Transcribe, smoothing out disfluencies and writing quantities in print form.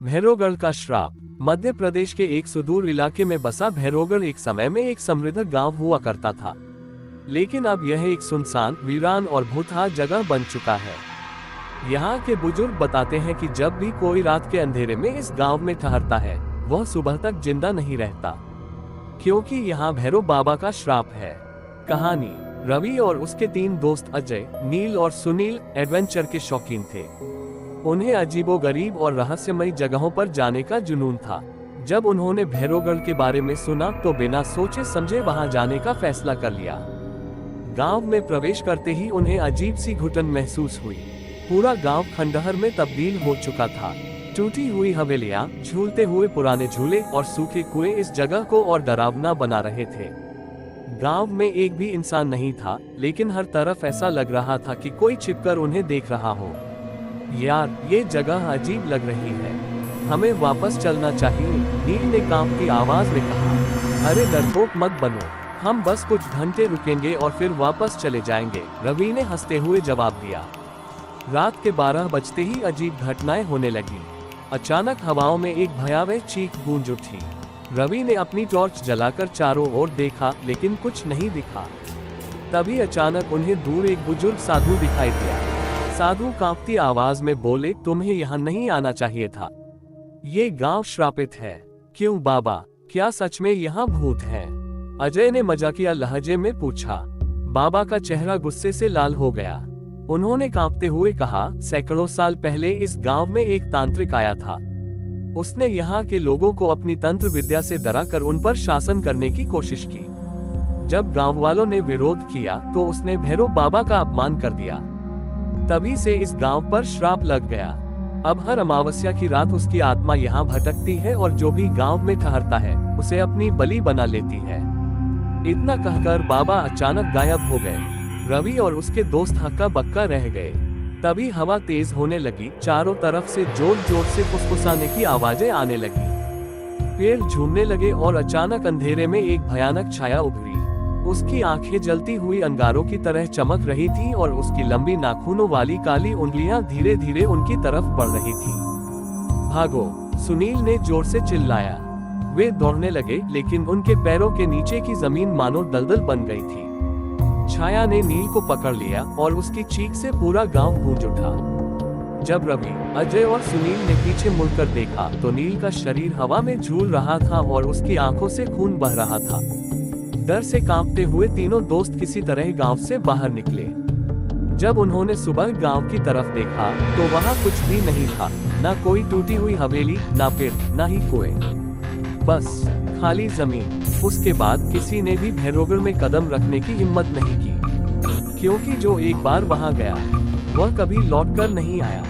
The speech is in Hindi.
भैरवगढ़ का श्राप। मध्य प्रदेश के एक सुदूर इलाके में बसा भैरवगढ़ एक समय में एक समृद्ध गांव हुआ करता था। लेकिन अब यह एक सुनसान, वीरान और भूतहा जगह बन चुका है। यहाँ के बुजुर्ग बताते हैं कि जब भी कोई रात के अंधेरे में इस गांव में ठहरता है, वह सुबह तक जिंदा नहीं रहता, क्योंकि यहाँ भैरव बाबा का श्राप है। कहानी। रवि और उसके 3 दोस्त अजय, नील और सुनील एडवेंचर के शौकीन थे। उन्हें अजीबोगरीब और रहस्यमयी जगहों पर जाने का जुनून था। जब उन्होंने भैरवगढ़ के बारे में सुना तो बिना सोचे समझे वहां जाने का फैसला कर लिया। गांव में प्रवेश करते ही उन्हें अजीब सी घुटन महसूस हुई। पूरा गांव खंडहर में तब्दील हो चुका था। टूटी हुई हवेलियां, झूलते हुए पुराने झूले और सूखे कुएं इस जगह को और डरावना बना रहे थे। गांव में एक भी इंसान नहीं था, लेकिन हर तरफ ऐसा लग रहा था कि कोई छिपकर उन्हें देख रहा हो। यार, ये जगह अजीब लग रही है, हमें वापस चलना चाहिए, नील ने कांपती आवाज में कहा। अरे डरपोक मत बनो, हम बस कुछ घंटे रुकेंगे और फिर वापस चले जाएंगे, रवि ने हंसते हुए जवाब दिया। रात के 12 बजते ही अजीब घटनाएं होने लगी। अचानक हवाओं में एक भयावह चीख गूंज उठी। रवि ने अपनी टॉर्च जलाकर चारों ओर देखा, लेकिन कुछ नहीं दिखा। तभी अचानक उन्हें दूर एक बुजुर्ग साधु दिखाई दिया। साधु कांपती आवाज में बोले, तुम्हें यहाँ नहीं आना चाहिए था, ये गांव श्रापित है। क्यों बाबा, क्या सच में यहाँ भूत है? अजय ने मजाकिया लहजे में पूछा। बाबा का चेहरा गुस्से से लाल हो गया। उन्होंने कांपते हुए कहा, सैकड़ों साल पहले इस गांव में एक तांत्रिक आया था। उसने यहाँ के लोगों को अपनी तंत्र विद्या से डराकर उन पर शासन करने की कोशिश की। जब गांव वालों ने विरोध किया तो उसने भैरव बाबा का अपमान कर दिया। तभी से इस गांव पर श्राप लग गया। अब हर अमावस्या की रात उसकी आत्मा यहाँ भटकती है और जो भी गांव में ठहरता है उसे अपनी बलि बना लेती है। इतना कहकर बाबा अचानक गायब हो गए। रवि और उसके दोस्त हक्का बक्का रह गए। तभी हवा तेज होने लगी, चारों तरफ से जोर जोर से फुसफुसाने की आवाजें आने लगी। पेड़ झूमने लगे और अचानक अंधेरे में एक भयानक छाया उभरी। उसकी आंखें जलती हुई अंगारों की तरह चमक रही थी और उसकी लंबी नाखूनों वाली काली उंगलियां धीरे धीरे उनकी तरफ बढ़ रही थी। भागो, सुनील ने जोर से चिल्लाया। वे दौड़ने लगे, लेकिन उनके पैरों के नीचे की जमीन मानो दलदल बन गई थी। छाया ने नील को पकड़ लिया और उसकी चीख से पूरा गांव गूंज उठा। जब रवि, अजय और सुनील ने पीछे मुड़कर देखा तो नील का शरीर हवा में झूल रहा था और उसकी आंखों से खून बह रहा था। डर से कांपते हुए तीनों दोस्त किसी तरह गांव से बाहर निकले। जब उन्होंने सुबह गांव की तरफ देखा तो वहां कुछ भी नहीं था, न कोई टूटी हुई हवेली, न पेड़, न ही कुएं, बस खाली जमीन। उसके बाद किसी ने भी भैरवगढ़ में कदम रखने की हिम्मत नहीं की, क्योंकि जो एक बार वहां गया वह कभी लौटकर नहीं आया।